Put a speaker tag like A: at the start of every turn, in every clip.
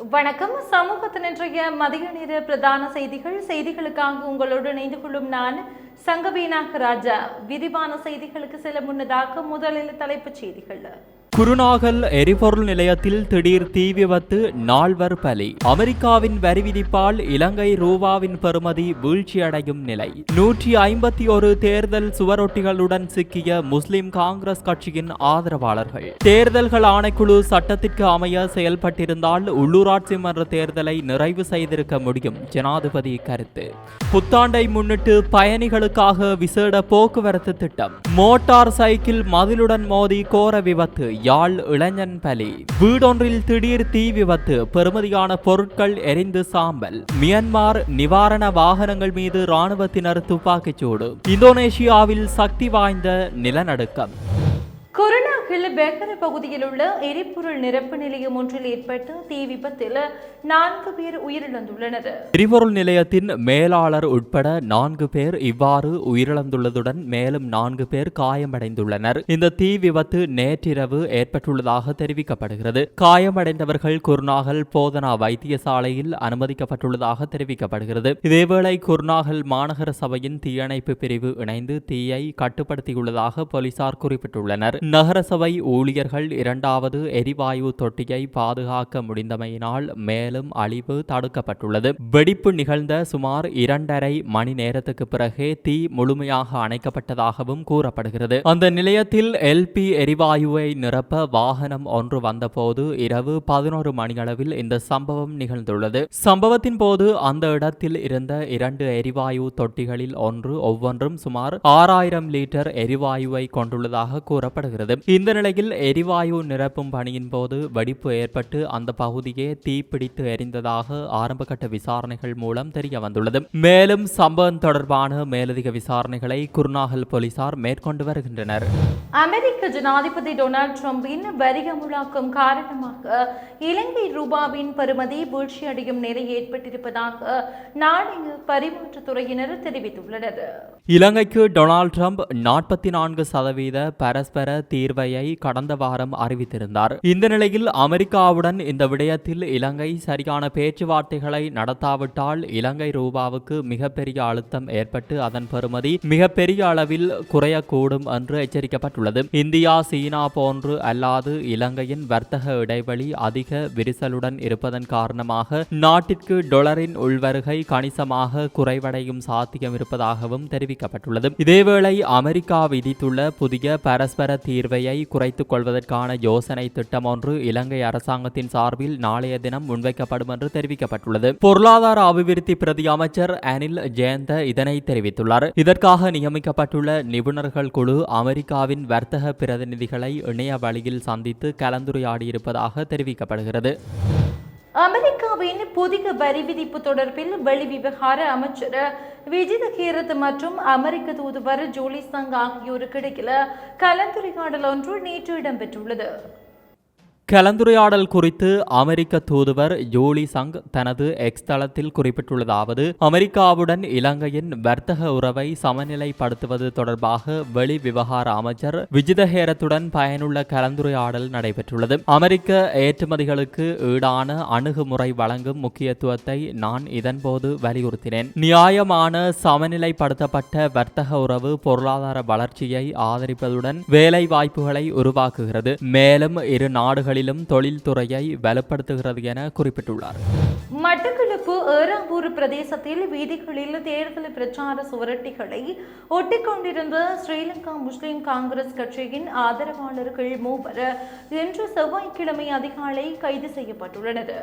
A: வணக்கம். சமூகத்தின் இன்றைய மதிய நேர பிரதான செய்திகளுக்காக உங்களோடு இணைந்து கொள்ளும் நான் சங்கவீனா ராஜா. விரிவான செய்திகளுக்கு செல்ல முன்னதாக முதலில் தலைப்புச் செய்திகள்.
B: குருநாகல் எரிபொருள் நிலையத்தில் திடீர் தீ விபத்து, நால்வர் பலி. அமெரிக்காவின் வரி விதிப்பால் இலங்கை ரூபாவின் பெறுமதி வீழ்ச்சியடையும் நிலை. 151 தேர்தல் சுவரொட்டிகளுடன் சிக்கிய முஸ்லிம் காங்கிரஸ் கட்சியின் ஆதரவாளர்கள். தேர்தல்கள் ஆணைக்குழு சட்டத்திற்கு அமைய செயல்பட்டிருந்தால் உள்ளூராட்சி மன்ற தேர்தலை நிறைவு செய்திருக்க முடியும், ஜனாதிபதி கருத்து. புத்தாண்டை முன்னிட்டு பயணிகளுக்காக விசேட போக்குவரத்து திட்டம். மோட்டார் சைக்கிள் மதிலுடன் மோதி கோர விபத்து, யாழ் இளைஞன் பலி. வீடொன்றில் திடீர் தீ விபத்து, பெறுமதியான பொருட்கள் எரிந்து சாம்பல். மியான்மர் நிவாரண வாகனங்கள் மீது இராணுவத்தினர் துப்பாக்கிச்சூடு. இந்தோனேஷியாவில் சக்தி வாய்ந்த நிலநடுக்கம்.
A: குருநாகல் பெகர பகுதியில் உள்ள எரிபொருள் நிரப்பு நிலையம் ஒன்றில் ஏற்பட்ட தீ விபத்தில் 4 பேர் உயிரிழந்துள்ளனர்.
B: எரிபொருள் நிலையத்தின் மேலாளர் உட்பட 4 பேர் இவ்வாறு உயிரிழந்துள்ளதுடன் மேலும் 4 பேர் காயமடைந்துள்ளனர். இந்த தீ விபத்து நேற்றிரவு ஏற்பட்டுள்ளதாக தெரிவிக்கப்படுகிறது. காயமடைந்தவர்கள் குருநாகல் போதனா வைத்தியசாலையில் அனுமதிக்கப்பட்டுள்ளதாக தெரிவிக்கப்படுகிறது. இதேவேளை குருநாகல் மாநகர சபையின் தீயணைப்பு பிரிவு இணைந்து தீயை கட்டுப்படுத்தியுள்ளதாக போலீசார் குறிப்பிட்டுள்ளனர். நகரசபை ஊழியர்கள் 2வது எரிவாயு தொட்டியை பாதுகாக்க முடிந்தமையினால் மேலும் அழிவு தடுக்கப்பட்டுள்ளது. வெடிப்பு நிகழ்ந்த சுமார் 2.5 மணி நேரத்துக்கு பிறகே தீ முழுமையாக அணைக்கப்பட்டதாகவும் கூறப்படுகிறது. அந்த நிலையத்தில் எல்பி எரிவாயுவை நிரப்ப வாகனம் ஒன்று வந்தபோது இரவு 11 மணியளவில் இந்த சம்பவம் நிகழ்ந்துள்ளது. சம்பவத்தின் போது அந்த இடத்தில் இருந்த 2 எரிவாயு தொட்டிகளில் ஒவ்வொன்றும் சுமார் 6000 லிட்டர் எரிவாயுவை கொண்டுள்ளதாக கூறப்படுகிறது. இந்த நிலையில் எரிவாயு நிரப்பும் பணியின் போது வெடிப்பு ஏற்பட்டு அந்த பகுதியே தீப்பிடித்து எரிந்ததாக ஆரம்பகட்ட விசாரணைகள் மூலம் தெரிய வந்துள்ளது. மேலும் சம்பவம் தொடர்பான மேலதிக விசாரணைகளை குருநாகல் போலீசார் மேற்கொண்டு வருகின்றனர்.
A: அமெரிக்க ஜனாதிபதி டொனால்ட் ட்ரம்பின் வரி அமுலாக்கம் காரணமாக இலங்கை ரூபாவின் பெறுமதி வீழ்ச்சியடையும் நிலை ஏற்பட்டிருப்பதாக நாணய பரிமாற்றத்துறையினர் தெரிவித்துள்ளனர்.
B: இலங்கைக்கு டொனால்ட் ட்ரம்ப் 44% பரஸ்பர தீர்வையை கடந்த வாரம் அறிவித்திருந்தார். இந்த நிலையில் அமெரிக்காவுடன் இந்த விடயத்தில் இலங்கை சரியான பேச்சுவார்த்தைகளை நடத்தாவிட்டால் இலங்கை ரூபாவுக்கு மிகப்பெரிய அழுத்தம் ஏற்பட்டு அதன் பெறுமதி மிகப்பெரிய அளவில் குறையக்கூடும் என்று எச்சரிக்கப்பட்டுள்ளது. இந்தியா, சீனா போன்று அல்லாது இலங்கையின் வர்த்தக இடைவெளி அதிக விரிசலுடன் இருப்பதன் காரணமாக நாட்டிற்கு டொலரின் உள்வருகை கணிசமாக குறைவடையும் சாத்தியம் இருப்பதாகவும் தெரிவிக்கப்பட்டுள்ளது. இதேவேளை அமெரிக்கா விதித்துள்ள புதிய பரஸ்பர தீர்வையை குறைத்துக் கொள்வதற்கான யோசனை திட்டம் ஒன்று இலங்கை அரசாங்கத்தின் சார்பில் நாளைய தினம் முன்வைக்கப்படும் என்று தெரிவிக்கப்பட்டுள்ளது. பொருளாதார அபிவிருத்தி பிரதி அமைச்சர் அனில் ஜெயந்த இதனை தெரிவித்துள்ளார். இதற்காக நியமிக்கப்பட்டுள்ள நிபுணர்கள் குழு அமெரிக்காவின் வர்த்தக பிரதிநிதிகளை இணைய வழியில் சந்தித்து கலந்துரையாடியிருப்பதாக தெரிவிக்கப்படுகிறது.
A: அமெரிக்காவின் புதிய வரி விதிப்பு தொடர்பில் வெளிவிவகார அமைச்சர் விஜித ஹேரத் மற்றும் அமெரிக்க தூதுவர் ஜூலி சங் ஆகியோருக்கு இடையில் கலந்துரையாடல் ஒன்று நேற்று இடம்பெற்றுள்ளது.
B: கலந்துரையாடல் குறித்து அமெரிக்க தூதுவர் ஜூலி சங் தனது எக்ஸ் தளத்தில் குறிப்பிட்டுள்ளதாவது: அமெரிக்காவுடன் இலங்கையின் வர்த்தக உறவை சமநிலைப்படுத்துவது தொடர்பாக வெளி விவகார அமைச்சர் விஜித ஹேரத்துடன் பயனுள்ள கலந்துரையாடல் நடைபெற்றுள்ளது. அமெரிக்க ஏற்றுமதிகளுக்கு ஈடான அணுகுமுறை வழங்கும் முக்கியத்துவத்தை நான் இதன்போது வலியுறுத்தினேன். நியாயமான சமநிலைப்படுத்தப்பட்ட வர்த்தக உறவு பொருளாதார வளர்ச்சியை ஆதரிப்பதுடன் வேலை வாய்ப்புகளை உருவாக்குகிறது, மேலும் இரு நாடுகளில் தொழில்துறையை வலுப்படுத்துகிறது என குறிப்பிட்டுள்ளார்.
A: மட்டக்களப்பு ஏறாவூர் பிரதேசத்தில் வீதிகளில் தேர்தல் பிரச்சார சுவரொட்டிகளை ஒட்டிக்கொண்டிருந்த ஸ்ரீலங்கா முஸ்லிம் காங்கிரஸ் கட்சியின் ஆதரவாளர்கள் 3 இன்று செவ்வாய்க்கிழமை அதிகாலை கைது செய்யப்பட்டுள்ளனர்.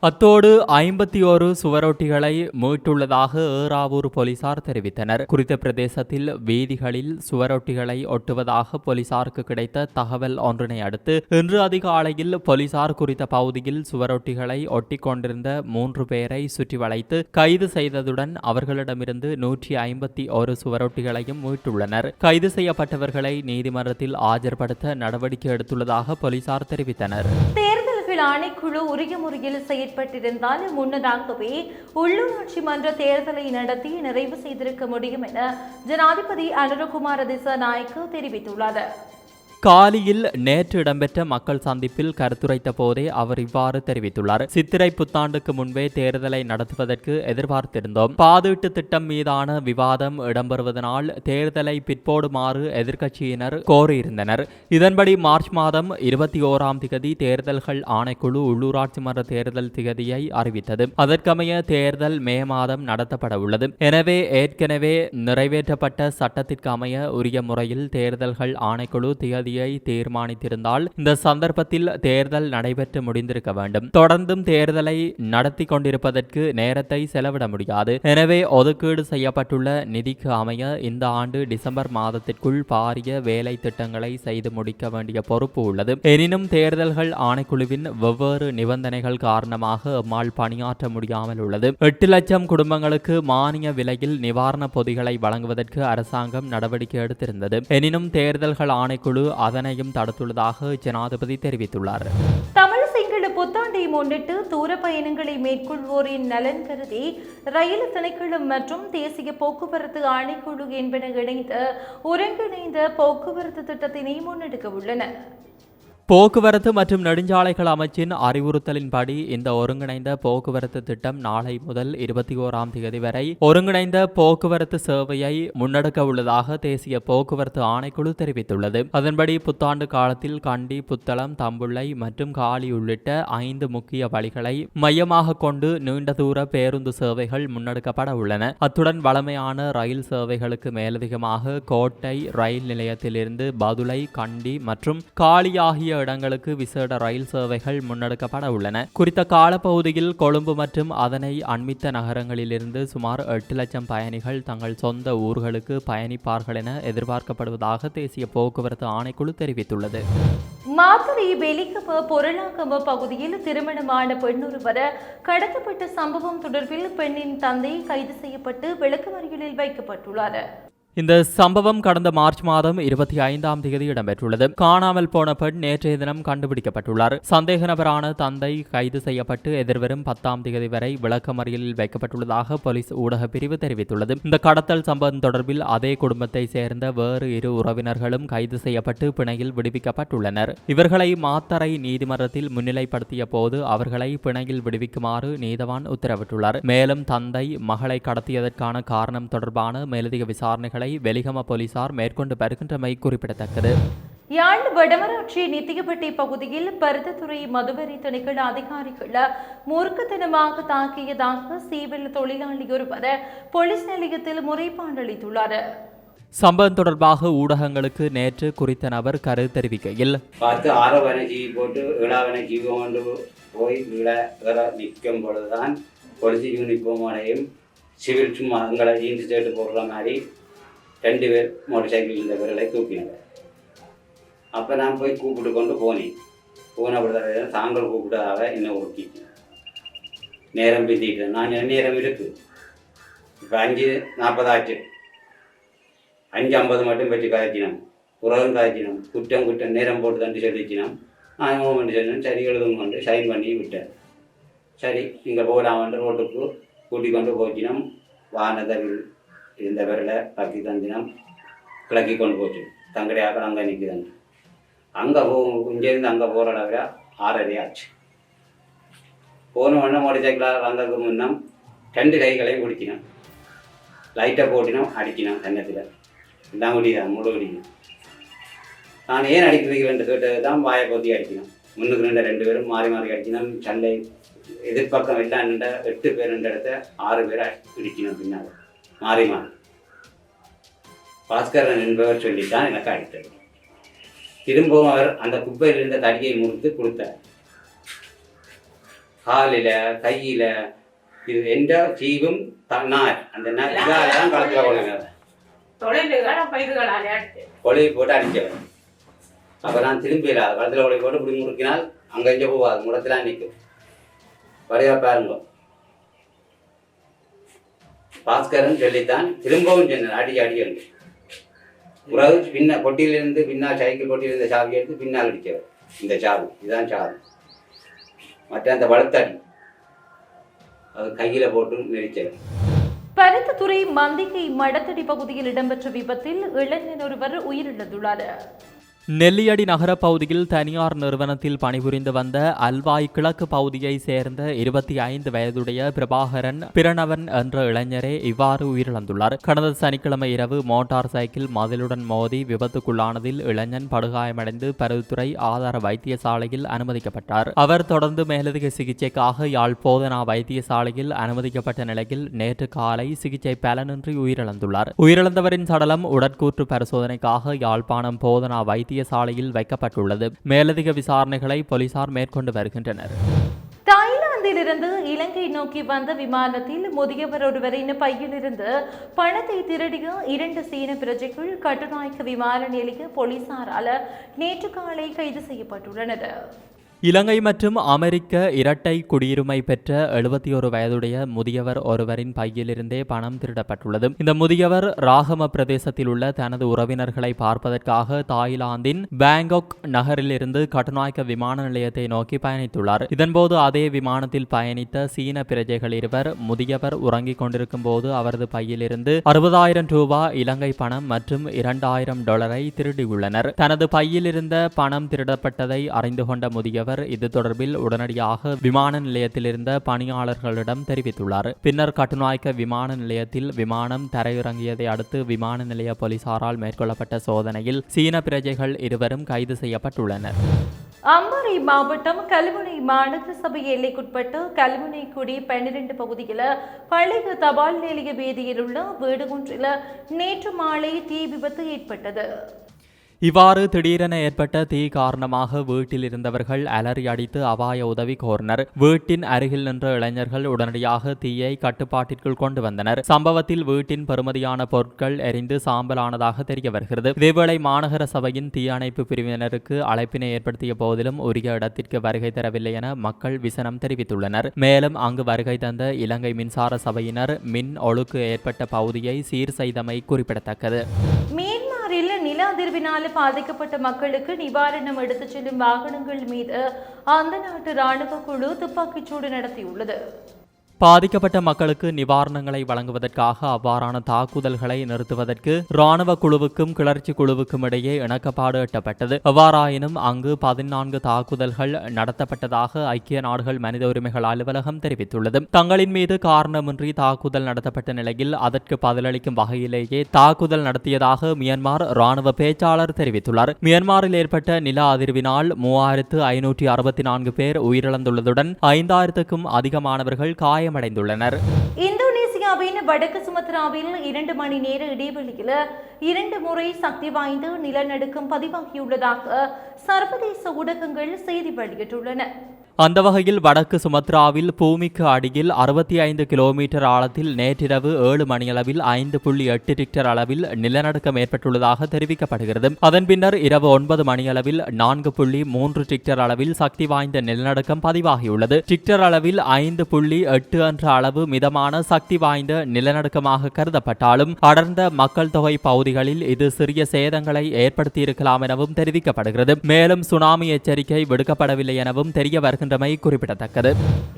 B: அத்தோடு 51 சுவரொட்டிகளை மீட்டுள்ளதாக ஏறாவூர் போலீசார் தெரிவித்தனர். குறித்த பிரதேசத்தில் வீதிகளில் சுவரொட்டிகளை ஒட்டுவதாக போலீசாருக்கு கிடைத்த தகவல் ஒன்றினை அடுத்து இன்று அதிகாலையில் போலீசார் குறித்த பகுதியில் சுவரொட்டிகளை ஒட்டி கொண்டிருந்த 3 பேரை சுற்றி வளைத்து கைது செய்ததுடன் அவர்களிடமிருந்து 151 சுவரொட்டிகளையும் மீட்டுள்ளனர். கைது செய்யப்பட்டவர்களை நீதிமன்றத்தில் ஆஜர்படுத்த நடவடிக்கை எடுத்துள்ளதாக போலீசார் தெரிவித்தனர்.
A: ஆணைக்குழு உரிய முறையில் செயற்பட்டிருந்தால் முன்னதாகவே உள்ளூராட்சி மன்ற தேர்தலை நடத்தி நிறைவு செய்திருக்க முடியும் என ஜனாதிபதி அனுரகுமார திசாநாயக்க தெரிவித்துள்ளார்.
B: காலியில் நேற்று இடம்பெற்ற மக்கள் சந்திப்பில் கருத்துரைத்த போதே அவர் இவ்வாறு தெரிவித்துள்ளார். சித்திரை புத்தாண்டுக்கு முன்பே தேர்தலை நடத்துவதற்கு எதிர்பார்த்திருந்தோம். பாதீட்டு திட்டம் மீதான விவாதம் இடம்பெறுவதனால் தேர்தலை பிற்போடுமாறு எதிர்க்கட்சியினர் கோரியிருந்தனர். இதன்படி மார்ச் மாதம் 21ஆம் திகதி தேர்தல்கள் ஆணைக்குழு உள்ளூராட்சி மன்ற தேர்தல் திகதியை அறிவித்தது. அதற்கமைய தேர்தல் மே மாதம் நடத்தப்பட உள்ளது. எனவே ஏற்கனவே நிறைவேற்றப்பட்ட சட்டத்திற்கு அமைய உரிய முறையில் தேர்தல்கள் ஆணைக்குழு திகதியை தீர்மானித்திருந்தால் இந்த சந்தர்ப்பத்தில் தேர்தல் நடைபெற்று முடிந்திருக்க வேண்டும். தொடர்ந்தும் தேர்தலை நடத்தி கொண்டிருப்பதற்கு நேரத்தை செலவிட முடியாது. எனவே ஒதுக்கீடு செய்யப்பட்டுள்ள நிதிக்கு அமைய இந்த ஆண்டு டிசம்பர் மாதத்திற்குள் பாரிய வேலை திட்டங்களை செய்து முடிக்க வேண்டிய பொறுப்பு உள்ளது. எனினும் தேர்தல்கள் ஆணைக்குழுவின் வெவ்வேறு நிபந்தனைகள் காரணமாக எம்மால் பணியாற்ற முடியாமல் உள்ளது. 8 லட்சம் குடும்பங்களுக்கு மானிய விலையில் நிவாரண பொதிகளை வழங்குவதற்கு அரசாங்கம் நடவடிக்கை எடுத்திருந்தது. எனினும் தேர்தல்கள் ஆணைக்குழு அதனையும் தடுத்துள்ளதாக ஜனாதிபதி தெரிவித்துள்ளார்.
A: தமிழ் சிங்கள புத்தாண்டை முன்னிட்டு தூர பயணங்களை மேற்கொள்வோரின் நலன் கருதி ரயில் திணைக்களம் மற்றும் தேசிய போக்குவரத்து ஆணைக்குழு என்பன இணைந்து ஒருங்கிணைந்த போக்குவரத்து திட்டத்தினை முன்னெடுக்க உள்ளன.
B: போக்குவரத்து மற்றும் நெடுஞ்சாலைகள் அமைச்சின் அறிவுறுத்தலின்படி இந்த ஒருங்கிணைந்த போக்குவரத்து திட்டம் நாளை முதல் 21ஆம் தேதி வரை ஒருங்கிணைந்த போக்குவரத்து சேவையை முன்னெடுக்க உள்ளதாக தேசிய போக்குவரத்து ஆணைக்குழு தெரிவித்துள்ளது. அதன்படி புத்தாண்டு காலத்தில் கண்டி, புத்தளம், தம்புள்ளை மற்றும் காலி உள்ளிட்ட 5 முக்கிய வழிகளை மையமாக கொண்டு நீண்ட தூர பேருந்து சேவைகள் முன்னெடுக்கப்பட உள்ளன. அத்துடன் வழமையான ரயில் சேவைகளுக்கு மேலதிகமாக கோட்டை ரயில் நிலையத்திலிருந்து பதுளை, கண்டி மற்றும் காலி ஆகிய இடங்களுக்கு விசேட ரயில் சேவைகள் முன்னெடுக்கப்பட உள்ளன. குறித்த காலப்பகுதியில் கொழும்பு மற்றும் அதனை அண்மித்த நகரங்களிலிருந்து சுமார் 8 லட்சம் பயணிகள் தங்கள் சொந்த ஊர்களுக்கு பயணிப்பார்கள் என எதிர்பார்க்கப்படுவதாக தேசிய போக்குவரத்து ஆணைக்குழு தெரிவித்துள்ளது.
A: மாத்தறை வெளிக்கம பொருளாக்கம பகுதியில் திருமணமான பெண்ணொருவர் கடத்தப்பட்ட சம்பவம் தொடர்பில் பெண்ணின் தந்தை கைது செய்யப்பட்டு விளக்கமறியலில் வைக்கப்பட்டுள்ளார்.
B: இந்த சம்பவம் கடந்த மார்ச் மாதம் 25ஆம் தேதி இடம்பெற்றுள்ளது. காணாமல் போன பெண் நேற்றைய தினம் கண்டுபிடிக்கப்பட்டுள்ளார். சந்தேக நபரான தந்தை கைது செய்யப்பட்டு எதிர்வரும் 10ஆம் தேதி வரை விளக்கமறியலில் வைக்கப்பட்டுள்ளதாக போலீஸ் ஊடக பிரிவு தெரிவித்துள்ளது. இந்த கடத்தல் சம்பவம் தொடர்பில் அதே குடும்பத்தை சேர்ந்த வேறு 2 உறவினர்களும் கைது செய்யப்பட்டு பிணையில் விடுவிக்கப்பட்டுள்ளனர். இவர்களை மாத்தறை நீதிமன்றத்தில் முன்னிலைப்படுத்திய போது அவர்களை பிணையில் விடுவிக்குமாறு நீதவான் உத்தரவிட்டுள்ளார். மேலும் தந்தை மகளை கடத்தியதற்கான காரணம் தொடர்பான மேலதிக விசாரணைகளை வெலிகம போலீசார் மேற்கொண்டு வருகின்றமை குறிப்பிடத்தக்கது.
A: யாழ் வடமராட்சி நித்தியப்பட்டி பகுதியில் பருத்தத்துறை மதுவரி திணைக்கள அதிகாரிகள் மூர்க்கத்தனமாக தாக்கியதாக சீவல் தொழிலாளி ஒருவர் போலீஸ் நிலையத்தில் முறைப்பாடு அளித்துள்ளார்.
B: சம்பவம் தொடர்பாக ஊடகங்களுக்கு நேற்று குறித்த நபர் கருத்து தெரிவிக்கையில்
C: பார்த்து 6 ஜீவி போட்டு 7 ஜீவி கொண்டு போய் நிற்கும் பொழுதுதான் போலீஸ் யூனிஃபார்மோடையும் சிவில் சும்மா எங்களை ஜீன்ஸ் ஷர்ட் போடுற மாதிரி 2 பேர் மோட்டர் சைக்கிள் இருந்தவர்களை தூக்கினாங்க. அப்போ நான் போய் கூப்பிட்டு கொண்டு போனேன். போனப்படுத்த தாங்கள் கூப்பிட்டதாக என்ன ஊக்கி நேரம் பிந்திக்கிட்டேன். நான் நேரம் இருக்குது இப்போ 5:40 ஆச்சு. 5:50 மட்டும் வச்சு காய்ச்சினோம். உறவும் காய்ச்சினோம். குற்றம் நேரம் போட்டு தண்டு சொல்லிச்சினோம். நான் மூமெண்ட் சொன்னேன். சரி எழுதும் கொண்டு சைன் பண்ணி விட்டேன். சரி இங்கே போகலாமன்ற ரோட்டுக்கு கூட்டிக் கொண்டு போச்சினோம். வானத்தில் இருந்த பேரில் கக்கி தந்தினம் கிளக்கி கொண்டு போச்சு. தங்கடையாக அங்கே நிற்குதுங்க. அங்கே இங்கேருந்து அங்கே போகிற அளவில் 6:30 ஆச்சு. போன உடனே மோட்டர் சைக்கிள் அங்கே முன்னம் 2 கைகளையும் பிடிச்சினோம். லைட்டை போட்டினோம். அடிச்சினோம். கன்னத்தில் எல்லாம் குடிதான் முழு குடிக்கணும். நான் ஏன் அடிக்கிறீங்கன்னு கேட்டது தான் வாயை பொத்தி அடிக்கணும். முன்னுக்கு 2 பேரும் மாறி மாறி அடிச்சினோம். சண்டை எதிர்பக்கம் எல்லாம் 8 பேர் இடத்த 6 பேரை இடிக்கணும். பின்னால் மாறி மாறி பாஸ்கரன் என்பவர் சொல்லித்தான் எனக்கு அடித்தது. திரும்பவும் அவர் அந்த குப்பையில் இருந்த தடியை முறித்து கொடுத்தார். காலில் கையில் இது எந்த ஜீவும் நார் அந்த இதால்தான் களத்தில் கொலை போட்டு அடித்தவர். அப்போ நான் திரும்பிடாது களத்தில் கொலை போட்டு இப்படி முறுக்கினால் அங்கே இங்கே போகாது. முடத்தில் நிற்கும். வரையா பாருங்க. பாஸ்கரன் சொல்லித்தான் திரும்பவும் சொன்னார் அடி அடிக்கணும். உறவு பொட்டியிலிருந்து பின்னால் சைக்கிள் பொட்டியிலிருந்த சாவி எடுத்து பின்னால் அடித்தவர். இந்த சாவி இதுதான் சாவி. மற்ற அந்த வளர்த்தடி அது கையில் போட்டு நெரிச்சவர்.
A: பருத்தித்துறை மந்திகை மடத்தடி பகுதியில் இடம்பெற்ற விபத்தில் இளைஞர் ஒருவர் உயிரிழந்துள்ளார்.
B: நெல்லியடி நகர பகுதியில் தனியார் நிறுவனத்தில் பணிபுரிந்து வந்த அல்வாய் கிழக்கு பகுதியை சேர்ந்த 25 வயதுடைய பிரபாகரன் பிரணவன் என்ற இளைஞரே இவ்வாறு உயிரிழந்துள்ளார். கடந்த சனிக்கிழமை இரவு மோட்டார் சைக்கிள் மதிலுடன் மோதி விபத்துக்குள்ளானதில் இளைஞன் படுகாயமடைந்து பருத்தித்துறை ஆதார வைத்தியசாலையில் அனுமதிக்கப்பட்டார். அவர் தொடர்ந்து மேலதிக சிகிச்சைக்காக யாழ் போதனா வைத்தியசாலையில் அனுமதிக்கப்பட்ட நிலையில் நேற்று காலை சிகிச்சை பலனின்றி உயிரிழந்துள்ளார். உயிரிழந்தவரின் சடலம் உடற்கூற்று பரிசோதனைக்காக யாழ்ப்பாணம் போதனா வைத்தியசாலையில் வைக்கப்பட்டுள்ளது. மேலதிக விசாரணைகளை போலீசார் மேற்கொண்டு வருகின்றனர்.
A: தாய்லாந்திலிருந்து இலங்கை நோக்கி வந்த விமானத்தில் முதியவர் ஒருவரின் பையிலிருந்து பணத்தை திருடிய 2 சீன பிரஜைகள் கட்டுநாயக்க விமான நிலைய போலீசாரால் நேற்று காலை கைது செய்யப்பட்டுள்ளனர்.
B: இலங்கை மற்றும் அமெரிக்க இரட்டை குடியுரிமை பெற்ற 71 வயதுடைய முதியவர் ஒருவரின் பையிலிருந்தே பணம் திருடப்பட்டுள்ளது. இந்த முதியவர் ராகம பிரதேசத்தில் உள்ள தனது உறவினர்களை பார்ப்பதற்காக தாய்லாந்தின் பேங்காக் நகரிலிருந்து கட்டுநாயக்க விமான நிலையத்தை நோக்கி பயணித்துள்ளார். இதன்போது அதே விமானத்தில் பயணித்த சீன பிரஜைகள் இருவர் முதியவர் உறங்கிக் கொண்டிருக்கும் போது அவரது பையிலிருந்து 60,000 ரூபாய் இலங்கை பணம் மற்றும் $2,000 திருடியுள்ளனர். தனது பையிலிருந்த பணம் திருடப்பட்டதை அறிந்து கொண்ட முதியவர் இது தொடர்பில் உடனடியாக விமான நிலையத்தில் இருந்த பணியாளர்களிடம் தெரிவித்துள்ளார். பின்னர் கட்டுநாயக்க விமான நிலையத்தில் விமானம் தரையிறங்கியதை அடுத்து விமான நிலைய போலீசாரால் மேற்கொள்ளப்பட்ட சோதனையில் சீன பிரஜைகள் இருவரும் கைது செய்யப்பட்டுள்ளனர்.
A: அம்பாறை மாவட்டம் கல்முனை மாநகர சபை எல்லைக்குட்பட்ட கல்முனைக்குடி 12 பகுதியில் பழைய தபால் நிலைய வீதியில் உள்ள வீடு ஒன்றில் நேற்று மாலை தீ விபத்து ஏற்பட்டது.
B: இவ்வாறு திடீரென ஏற்பட்ட தீ காரணமாக வீட்டில் இருந்தவர்கள் அலறி அடித்து அபாய உதவி கோரினர். வீட்டின் அருகில் நின்ற இளைஞர்கள் உடனடியாக தீயை கட்டுப்பாட்டிற்குள் கொண்டு வந்தனர். சம்பவத்தில் வீட்டின் பெறுமதியான பொருட்கள் எரிந்து சாம்பலானதாக தெரிய வருகிறது. இதேவேளை மாநகர சபையின் தீயணைப்பு பிரிவினருக்கு அழைப்பினை ஏற்படுத்திய போதிலும் உரிய இடத்திற்கு வருகை தரவில்லை என மக்கள் விசனம் தெரிவித்துள்ளனர். மேலும் அங்கு வருகை தந்த இலங்கை மின்சார சபையினர் மின் ஒழுக்கு ஏற்பட்ட பகுதியை சீர் செய்தமை குறிப்பிடத்தக்கது.
A: நில அதிர்வினால் பாதிக்கப்பட்ட மக்களுக்கு நிவாரணம் எடுத்துச் செல்லும் வாகனங்கள் மீது அந்த நாட்டு ராணுவ குழு துப்பாக்கிச்சூடு நடத்தியுள்ளது.
B: பாதிக்கப்பட்ட மக்களுக்கு நிவாரணங்களை வழங்குவதற்காக அவ்வாறான தாக்குதல்களை நிறுத்துவதற்கு ராணுவ குழுவுக்கும் கிளர்ச்சி குழுவுக்கும் இடையே இணக்கப்பாடு எட்டப்பட்டது. எவ்வாறாயினும் அங்கு 14 தாக்குதல்கள் நடத்தப்பட்டதாக ஐக்கிய நாடுகள் மனித உரிமைகள் அலுவலகம் தெரிவித்துள்ளது. தங்களின் மீது காரணமின்றி தாக்குதல் நடத்தப்பட்ட நிலையில் அதற்கு பதிலளிக்கும் வகையிலேயே தாக்குதல் நடத்தியதாக மியான்மர் ராணுவ பேச்சாளர் தெரிவித்துள்ளார். மியான்மரில் ஏற்பட்ட நில அதிர்வினால் 3564 பேர் உயிரிழந்துள்ளதுடன் 5000க்கும் அதிகமானவர்கள் காயமடைந்துள்ளனர்.
A: இந்தோனேசியாவின் வடக்கு சுமத்ராவில் 2 மணி நேர இடைவெளியில் 2 முறை சக்தி வாய்ந்த நிலநடுக்கம் பதிவாகியுள்ளதாக சர்வதேச ஊடகங்கள் செய்தி வெளியிட்டுள்ளன.
B: அந்த வகையில் வடக்கு சுமத்ராவில் பூமிக்கு அடியில் 65 கிலோமீட்டர் ஆழத்தில் நேற்றிரவு 7 மணியளவில் 5.8 ரிக்டர் அளவில் நிலநடுக்கம் ஏற்பட்டுள்ளதாக தெரிவிக்கப்படுகிறது. அதன் பின்னர் இரவு 9 மணியளவில் 4.3 ரிக்டர் அளவில் சக்தி வாய்ந்த நிலநடுக்கம் பதிவாகியுள்ளது. ரிக்டர் அளவில் 5.8 என்ற அளவு மிதமான சக்தி வாய்ந்த நிலநடுக்கமாக கருதப்பட்டாலும் அடர்ந்த மக்கள் தொகை பகுதிகளில் இது சிறிய சேதங்களை ஏற்படுத்தியிருக்கலாம் எனவும் தெரிவிக்கப்படுகிறது. மேலும் சுனாமி எச்சரிக்கை விடுக்கப்படவில்லை எனவும் தெரிய வருகிறது. குறிப்பிடத்தக்கது.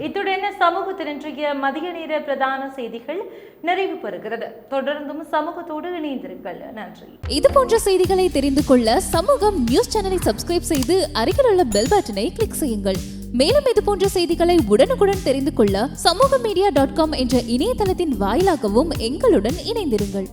A: இத்துடன் சமூகத்தின் இன்றைய மதிய நேர பிரதான செய்திகள் நிறைவு பெறுகிறது. தொடர்ந்தும் சமூகத்தோடு இணைந்திருங்கள். நன்றி.
D: இது போன்ற செய்திகளை தெரிந்து கொள்ள சமூகம் நியூஸ் சேனலை சப்ஸ்கிரைப் செய்து அருகில் உள்ள பெல் பட்டனை கிளிக் செய்யுங்கள். மேலும் இது போன்ற செய்திகளை உடனுக்குடன் தெரிந்து கொள்ள சமூகமீடியா.com என்ற இணையதளத்தின் வாயிலாகவும் எங்களுடன் இணைந்திருங்கள்.